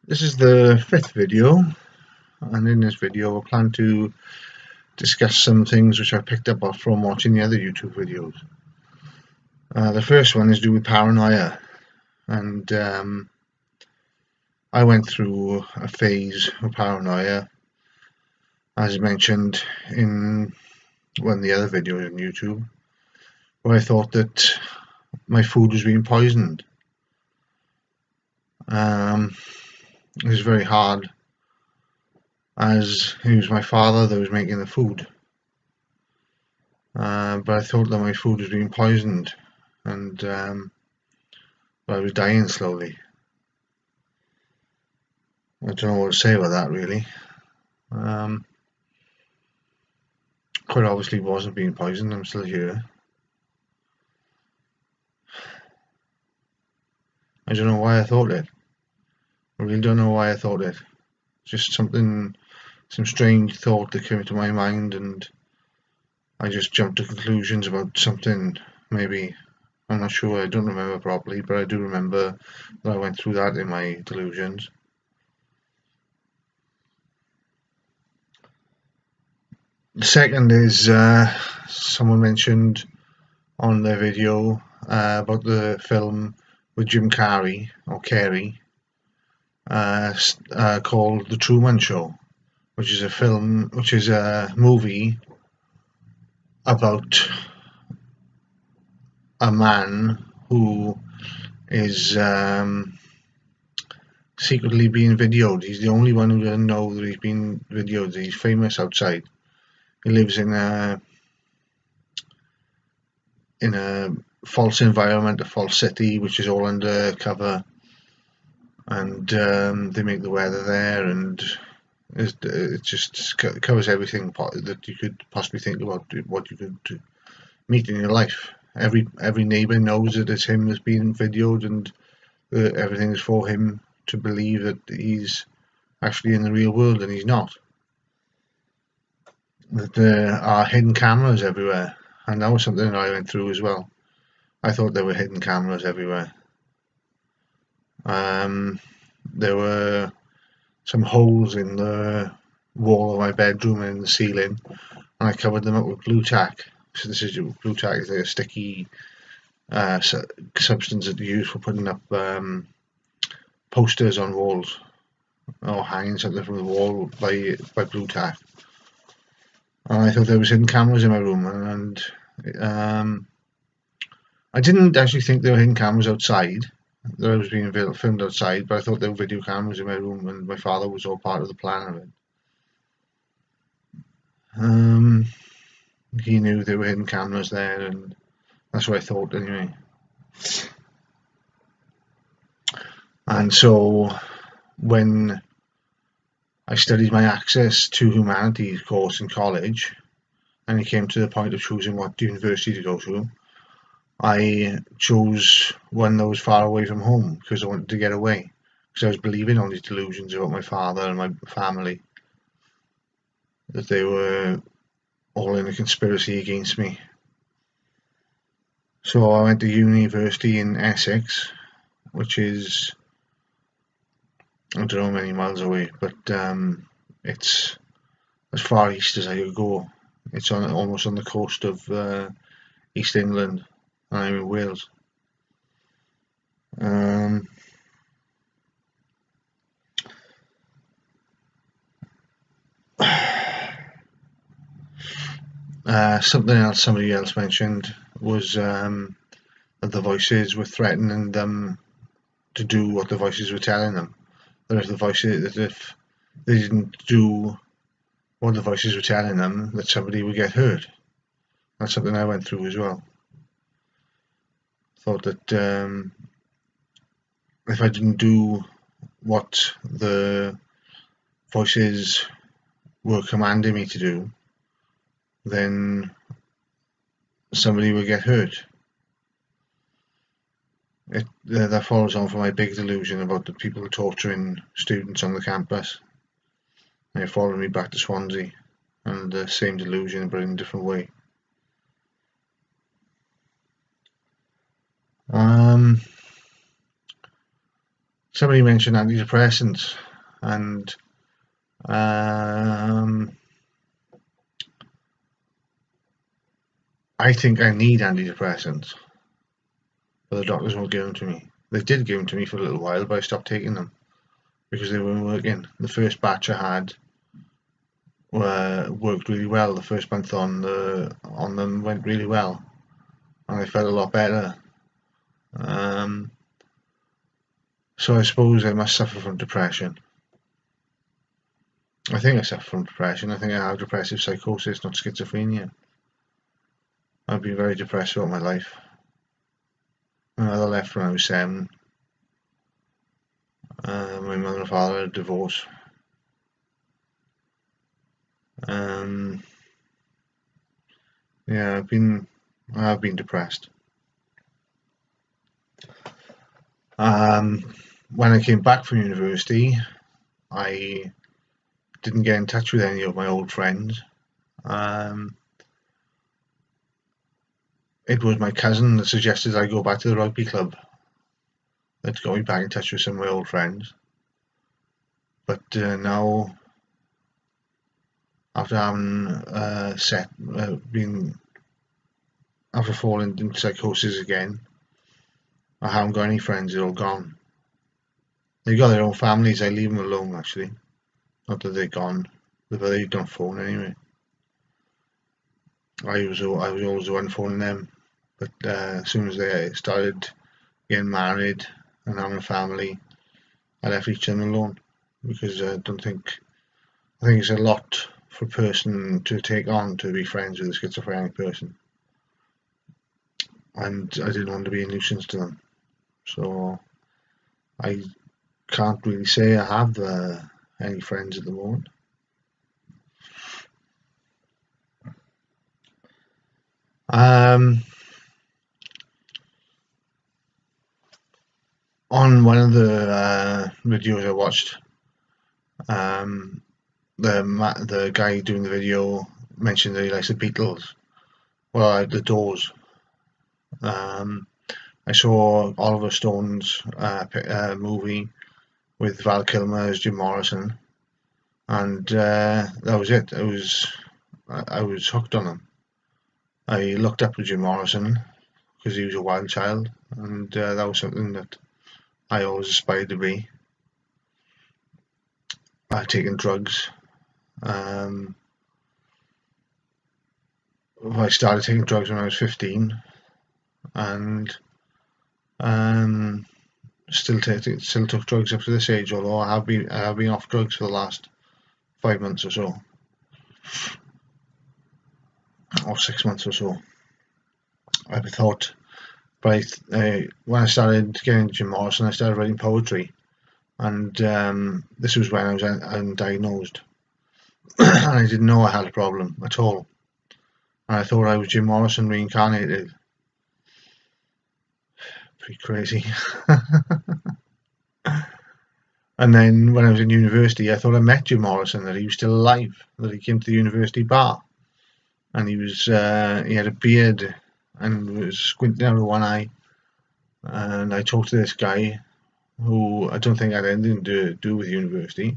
This is the fifth video, and in this video I plan to discuss some things which I picked up from watching the other YouTube videos. The first one is to do with paranoia, and I went through a phase of paranoia, as mentioned in one of the other videos on YouTube, where I thought that my food was being poisoned. It was very hard, as it was my father that was making the food. But I thought that my food was being poisoned, and I was dying slowly. I don't know what to say about that, really. Quite obviously wasn't being poisoned. I'm still here. I don't know why I thought it. I really don't know why I thought it. Just some strange thought that came into my mind, and I just jumped to conclusions about something. Maybe, I'm not sure. I don't remember properly, but I do remember that I went through that in my delusions. The second is someone mentioned on their video about the film with Jim Carrey, or Carrey, called The Truman Show, which is a movie about a man who is secretly being videoed. He's the only one who doesn't know that he's being videoed. He's famous outside. He lives in a false environment, a false city, which is all undercover, and they make the weather there, and it just covers everything that you could possibly think about what you could meet in your life. Every neighbour knows that it's him that's being videoed, and everything is for him to believe that he's actually in the real world, and he's not. That there are hidden cameras everywhere, and that was something that I went through as well. I thought there were hidden cameras everywhere. There were some holes in the wall of my bedroom and in the ceiling, and I covered them up with blue tack. So blue tack is like a sticky substance that you use for putting up posters on walls, or hanging something from the wall by blue tack. And I thought there was hidden cameras in my room, and I didn't actually think there were hidden cameras outside, that I was being filmed outside, but I thought there were video cameras in my room, and my father was all part of the plan of it. He knew there were hidden cameras there, and that's what I thought anyway. And so when I studied my Access to Humanities course in college, and it came to the point of choosing what university to go to, I chose one that was far away from home, because I wanted to get away, because I was believing all these delusions about my father and my family, that they were all in a conspiracy against me. So I went to university in Essex, which is, I don't know how many miles away, but it's as far east as I could go. It's almost on the coast of East England, and I'm in Wales. Something else somebody else mentioned was that the voices were threatening them to do what the voices were telling them. That if they didn't do what the voices were telling them, that somebody would get hurt. That's something I went through as well. Thought that if I didn't do what the voices were commanding me to do, then somebody would get hurt. That follows on from my big delusion about the people torturing students on the campus. And it followed me back to Swansea, and the same delusion, but in a different way. somebody mentioned antidepressants, and I think I need antidepressants, but the doctors won't give them to me. They did give them to me for a little while, but I stopped taking them because they weren't working. The first batch I had worked really well. The first month on them went really well, and I felt a lot better. So I suppose I must suffer from depression. I think I suffer from depression. I think I have depressive psychosis, not schizophrenia. I've been very depressed throughout my life. My mother left when I was 7. My mother and father had a divorce. Yeah, I've been depressed. When I came back from university, I didn't get in touch with any of my old friends. It was my cousin that suggested I go back to the rugby club. That got me back in touch with some of my old friends. But now, after having after falling into psychosis again, I haven't got any friends. They're all gone. They've got their own families. I leave them alone, actually. Not that they're gone, but they don't phone anyway. I was always the one phoning them, but as soon as they started getting married and having a family, I left each of them alone, because I think it's a lot for a person to take on to be friends with a schizophrenic person, and I didn't want to be a nuisance to them, so I can't really say I have any friends at the moment. On one of the videos I watched, the guy doing the video mentioned that he likes the Beatles. Well, I like the Doors. I saw Oliver Stone's movie with Val Kilmer as Jim Morrison, and that was it. I was hooked on him. I looked up to Jim Morrison because he was a wild child, and that was something that I always aspired to be. I'd taken drugs. I started taking drugs when I was 15, and still took drugs up to this age. Although I have been off drugs for the last 5 months or so, or 6 months or so. I thought, but when I started getting into Jim Morrison, I started writing poetry, and this was when I was undiagnosed, and I didn't know I had a problem at all, and I thought I was Jim Morrison reincarnated. Pretty crazy. And then when I was in university, I thought I met Jim Morrison, that he was still alive, that he came to the university bar, and he had a beard and was squinting out of one eye, and I talked to this guy who I don't think had anything to do with university.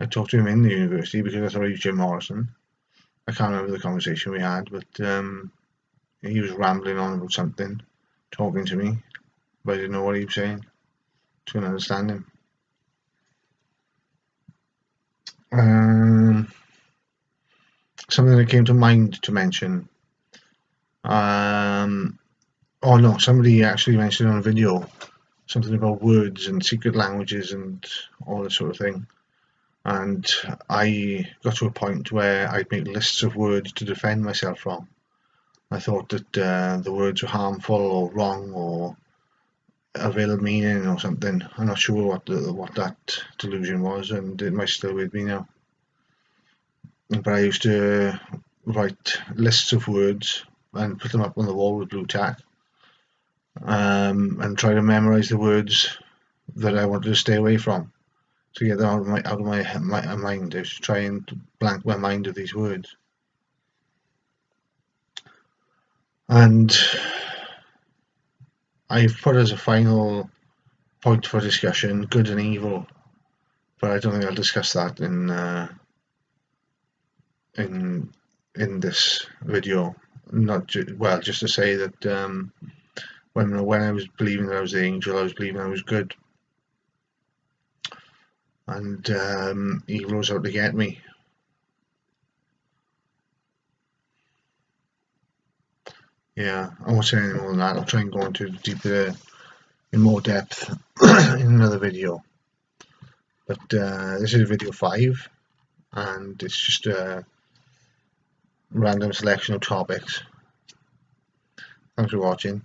I talked to him in the university because I thought he was Jim Morrison. I can't remember the conversation we had, but he was rambling on about something, talking to me, but I didn't know what he was saying. Couldn't understand him. Something that came to mind to mention. Oh no, somebody actually mentioned on a video something about words and secret languages and all this sort of thing. And I got to a point where I'd make lists of words to defend myself from. I thought that the words were harmful or wrong or of ill meaning or something. I'm not sure what that delusion was, and it might still with me now. But I used to write lists of words and put them up on the wall with blue tack, and try to memorize the words that I wanted to stay away from, to get them out of my mind. I used to try and blank my mind of these words. And I've put as a final point for discussion, good and evil, but I don't think I'll discuss that in this video. Well, just to say that when I was believing that I was the angel, I was believing I was good, and evil was out to get me. Yeah, I won't say any more than that. I'll try and go into in more depth in another video. But this is video 5, and it's just a random selection of topics. Thanks for watching.